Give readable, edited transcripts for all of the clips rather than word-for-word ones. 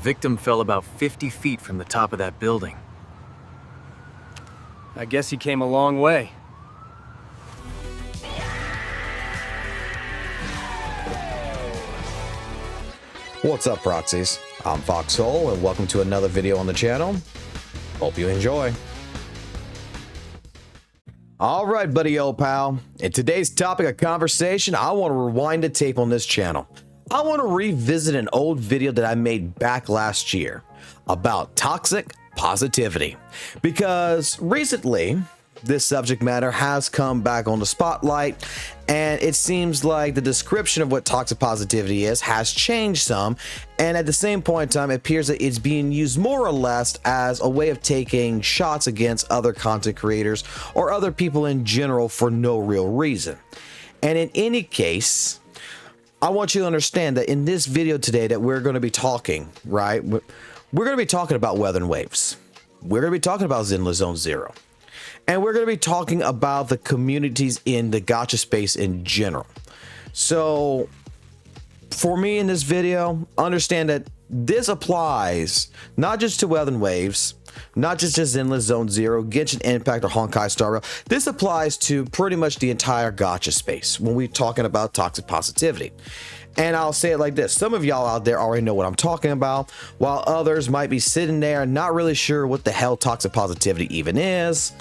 victim fell about 50 feet from the top of that building. I guess he came a long way. What's up, Proxies? I'm Foxhole, and welcome to another video on the channel. Hope you enjoy. All right, buddy old pal. In today's topic of conversation, I want to rewind the tape on this channel. I want to revisit an old video that I made back last year about toxic positivity, because recently this subject matter has come back on the spotlight, and it seems like the description of what toxic positivity is has changed some, and at the same point in time it appears that it's being used more or less as a way of taking shots against other content creators or other people in general for no real reason. And in any case, I want you to understand that in this video today that we're going to be talking, right? We're going to be talking about Wuthering Waves. We're going to be talking about Zenless Zone Zero. And we're going to be talking about the communities in the gacha space in general. So for me in this video, understand that this applies not just to Wuthering Waves, not just to Zenless Zone Zero, Genshin Impact, or Honkai Star Rail. This applies to pretty much the entire gacha space when we're talking about toxic positivity. And I'll say it like this: some of y'all out there already know what I'm talking about, while others might be sitting there not really sure what the hell toxic positivity even is.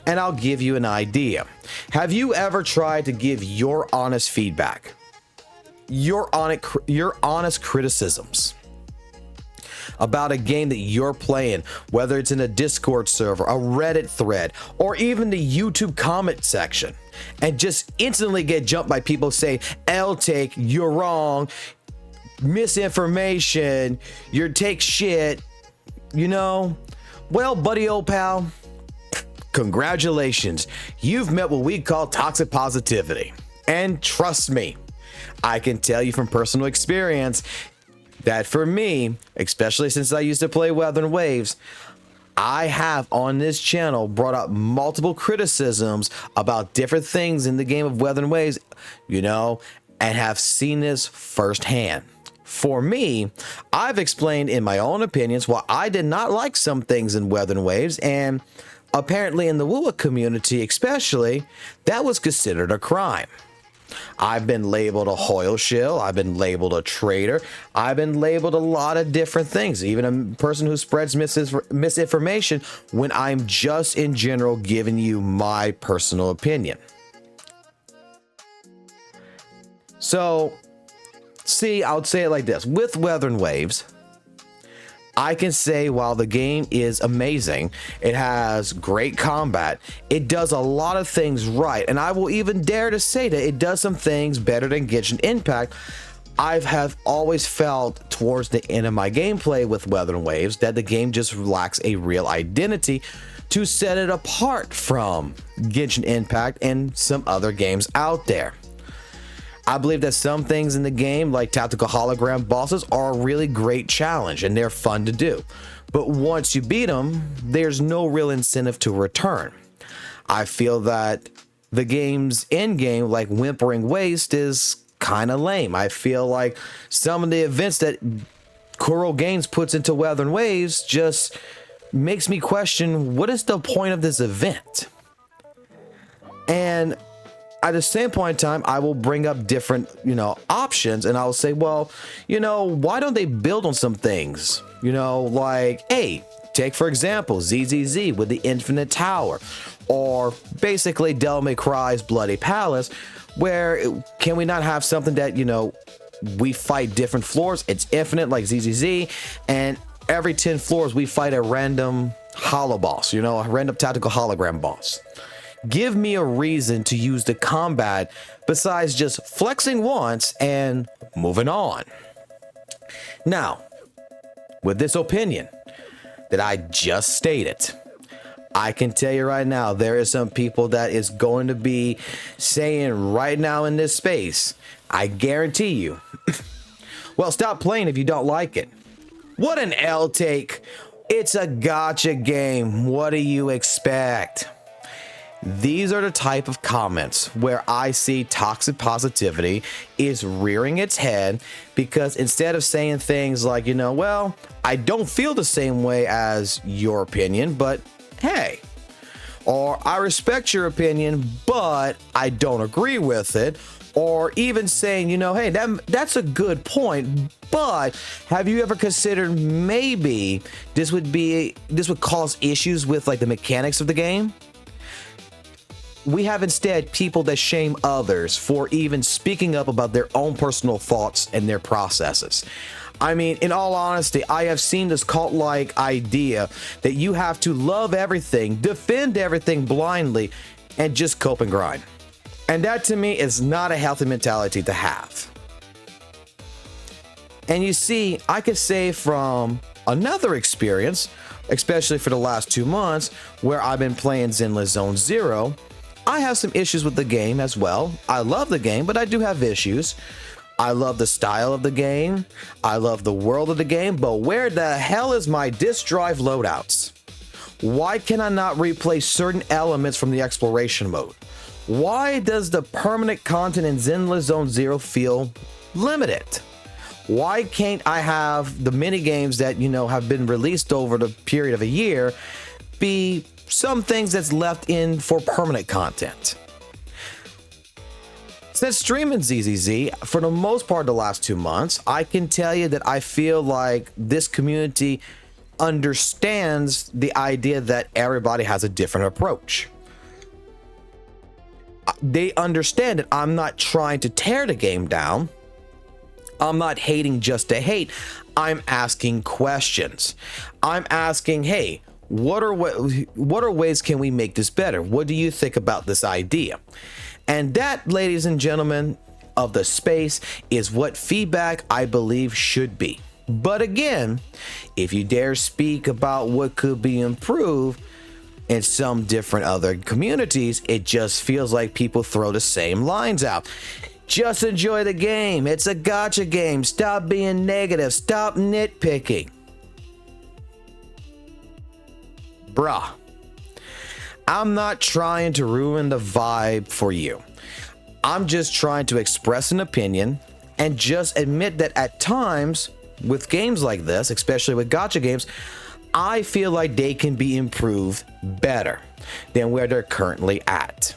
And I'll give you an idea. Have you ever tried to give your honest feedback, your honest criticisms about a game that you're playing, whether it's in a Discord server, a Reddit thread, or even the YouTube comment section, and just instantly get jumped by people saying, L-take, you're wrong, misinformation, your take shit, you know? Well, buddy old pal, congratulations. You've met what we call toxic positivity. And trust me, I can tell you from personal experience that for me, especially since I used to play Wuthering Waves, I have on this channel brought up multiple criticisms about different things in the game of Wuthering Waves, you know, and have seen this firsthand. For me, I've explained in my own opinions why I did not like some things in Wuthering Waves, and apparently in the Wua community especially, that was considered a crime. I've been labeled a hoyle shill, I've been labeled a traitor, I've been labeled a lot of different things, even a person who spreads misinformation when I'm just in general giving you my personal opinion. So, see, I would say it like this: with Wuthering Waves, I can say while the game is amazing, it has great combat, it does a lot of things right, and I will even dare to say that it does some things better than Genshin Impact. I have always felt towards the end of my gameplay with Wuthering Waves that the game just lacks a real identity to set it apart from Genshin Impact and some other games out there. I believe that some things in the game, like tactical hologram bosses, are a really great challenge and they're fun to do. But once you beat them, there's no real incentive to return. I feel that the game's end game, like Whimpering Waste, is kind of lame. I feel like some of the events that Kuro Games puts into Wuthering Waves just makes me question, what is the point of this event? And at the same point in time, I will bring up different, options, and I'll say, well, why don't they build on some things? Like, hey, take for example, ZZZ with the Infinite Tower, or basically Devil May Cry's Bloody Palace, where can we not have something that, we fight different floors, it's infinite like ZZZ, and every 10 floors we fight a random holo boss, a random tactical hologram boss. Give me a reason to use the combat besides just flexing once and moving on. Now, with this opinion that I just stated, I can tell you right now, there is some people that is going to be saying right now in this space, I guarantee you, well, stop playing if you don't like it. What an L take. It's a gacha game. What do you expect? These are the type of comments where I see toxic positivity is rearing its head, because instead of saying things like, well, I don't feel the same way as your opinion, but hey, or I respect your opinion, but I don't agree with it, or even saying, hey, that's a good point, but have you ever considered maybe this would cause issues with like the mechanics of the game? We have instead people that shame others for even speaking up about their own personal thoughts and their processes. I mean, in all honesty, I have seen this cult-like idea that you have to love everything, defend everything blindly, and just cope and grind. And that to me is not a healthy mentality to have. And you see, I could say from another experience, especially for the last 2 months, where I've been playing Zenless Zone Zero, I have some issues with the game as well. I love the game, but I do have issues. I love the style of the game. I love the world of the game, but where the hell is my disk drive loadouts? Why can I not replay certain elements from the exploration mode? Why does the permanent content in Zenless Zone Zero feel limited? Why can't I have the mini games that, have been released over the period of a year be some things that's left in for permanent content? Since streaming ZZZ for the most part the last 2 months, I can tell you that I feel like this community understands the idea that everybody has a different approach. They understand that I'm not trying to tear the game down. I'm not hating just to hate. I'm asking questions. I'm asking, hey, what are ways can we make this better? What do you think about this idea? And that, ladies and gentlemen of the space, is what feedback I believe should be. But again, if you dare speak about what could be improved in some different other communities, it just feels like people throw the same lines out. Just enjoy the game. It's a gacha game. Stop being negative. Stop nitpicking. Bruh, I'm not trying to ruin the vibe for you. I'm just trying to express an opinion and just admit that at times with games like this, especially with gacha games, I feel like they can be improved better than where they're currently at.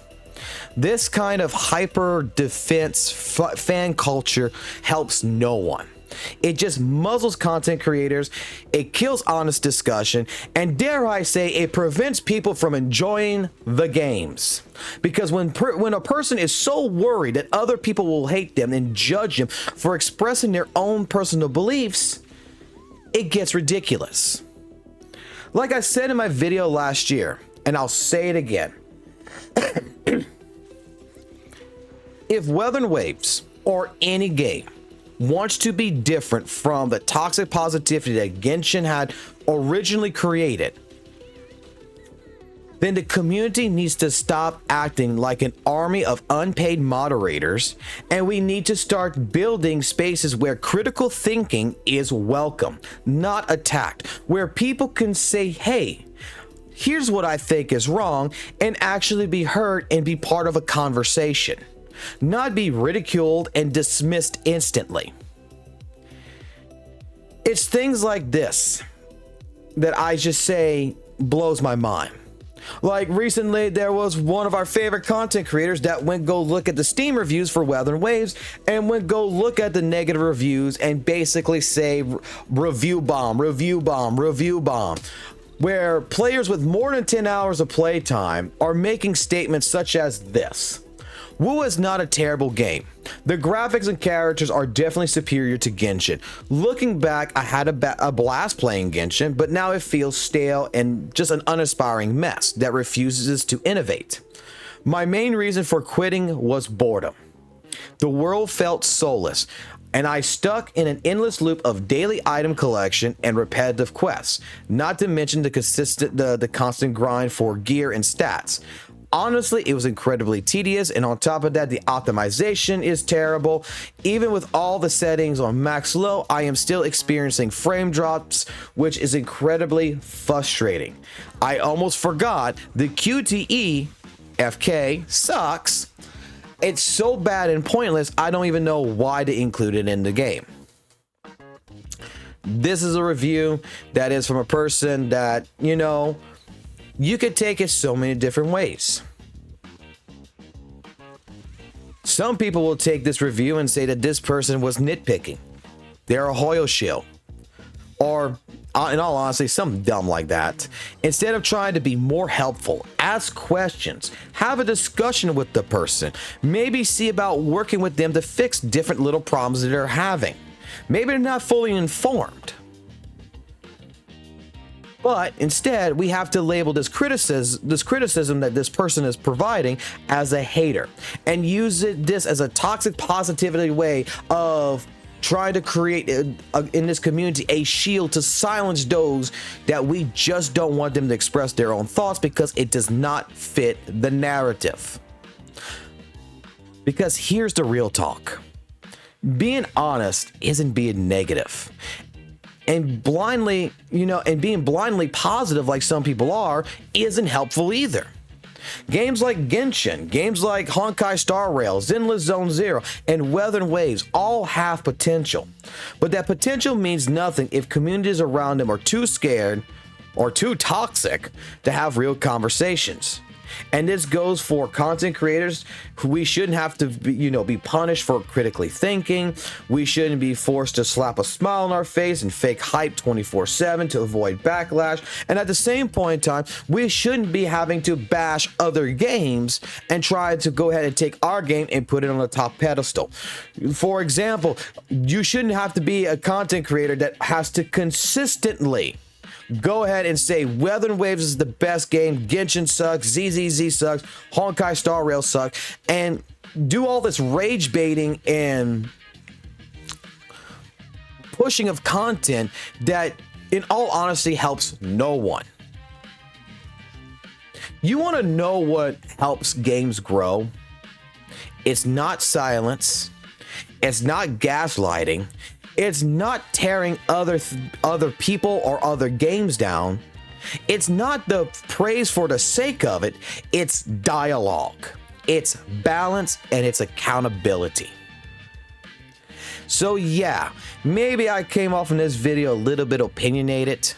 This kind of hyper defense fan culture helps no one. It just muzzles content creators, it kills honest discussion, and dare I say, it prevents people from enjoying the games. Because when a person is so worried that other people will hate them and judge them for expressing their own personal beliefs, it gets ridiculous. Like I said in my video last year, and I'll say it again, if Wuthering Waves or any game wants to be different from the toxic positivity that Genshin had originally created, then the community needs to stop acting like an army of unpaid moderators, and we need to start building spaces where critical thinking is welcome, not attacked, where people can say, hey, here's what I think is wrong, and actually be heard and be part of a conversation, not be ridiculed and dismissed instantly. It's things like this that I just say blows my mind. Like recently, there was one of our favorite content creators that went go look at the Steam reviews for Wuthering Waves and went go look at the negative reviews and basically say review bomb, review bomb, review bomb, where players with more than 10 hours of playtime are making statements such as this: Wu is not a terrible game. The graphics and characters are definitely superior to Genshin. Looking back, I had a blast playing Genshin, but now it feels stale and just an uninspiring mess that refuses to innovate. My main reason for quitting was boredom. The world felt soulless, and I stuck in an endless loop of daily item collection and repetitive quests, not to mention the constant grind for gear and stats. Honestly, it was incredibly tedious, and on top of that, the optimization is terrible. Even with all the settings on max low, I am still experiencing frame drops, which is incredibly frustrating. I almost forgot the QTE FK sucks. It's so bad and pointless, I don't even know why to include it in the game. This is a review that is from a person that, you know, you could take it so many different ways. Some people will take this review and say that this person was nitpicking. They're a Hoyle shill. Or, in all honesty, something dumb like that. Instead of trying to be more helpful, ask questions, have a discussion with the person, maybe see about working with them to fix different little problems that they're having. Maybe they're not fully informed. But instead, we have to label this criticism that this person is providing as a hater and use this as a toxic positivity way of trying to create in this community a shield to silence those that we just don't want them to express their own thoughts because it does not fit the narrative. Because here's the real talk. Being honest isn't being negative. And blindly, and being blindly positive like some people are isn't helpful either. Games like Genshin, games like Honkai Star Rail, Zenless Zone Zero, and Wuthering Waves all have potential. But that potential means nothing if communities around them are too scared or too toxic to have real conversations. And this goes for content creators who we shouldn't have to be punished for critically thinking. We shouldn't be forced to slap a smile on our face and fake hype 24/7 to avoid backlash. And at the same point in time, we shouldn't be having to bash other games and try to go ahead and take our game and put it on the top pedestal. For example, you shouldn't have to be a content creator that has to consistently go ahead and say Wuthering Waves is the best game, Genshin sucks, ZZZ sucks, Honkai Star Rail sucks, and do all this rage baiting and pushing of content that, in all honesty, helps no one. You want to know what helps games grow? It's not silence. It's not gaslighting. It's not tearing other people or other games down. It's not the praise for the sake of it. It's dialogue. It's balance and it's accountability. So yeah, maybe I came off in this video a little bit opinionated.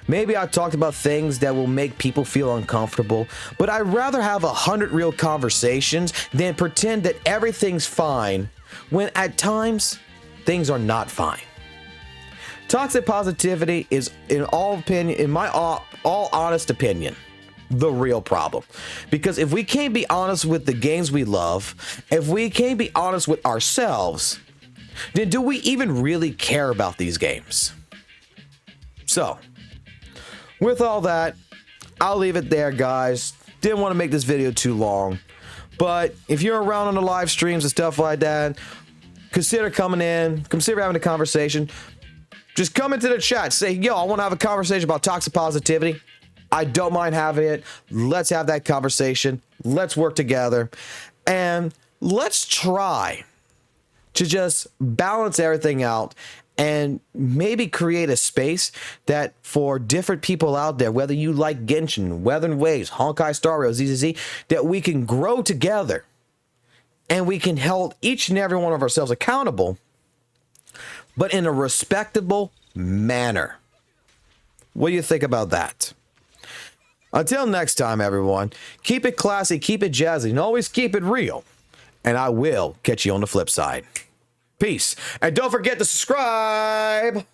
Maybe I talked about things that will make people feel uncomfortable, but I'd rather have 100 real conversations than pretend that everything's fine when at times things are not fine. Toxic positivity is, in my all honest opinion, the real problem. Because if we can't be honest with the games we love, if we can't be honest with ourselves, then do we even really care about these games? So, with all that, I'll leave it there, guys. Didn't want to make this video too long, but if you're around on the live streams and stuff like that, consider coming in, consider having a conversation. Just come into the chat, say, yo, I want to have a conversation about toxic positivity. I don't mind having it. Let's have that conversation. Let's work together. And let's try to just balance everything out and maybe create a space that for different people out there, whether you like Genshin, Wuthering Waves, Honkai Star Rail, ZZZ, that we can grow together and we can hold each and every one of ourselves accountable, but in a respectable manner. What do you think about that? Until next time, everyone, keep it classy, keep it jazzy, and always keep it real. And I will catch you on the flip side. Peace. And don't forget to subscribe.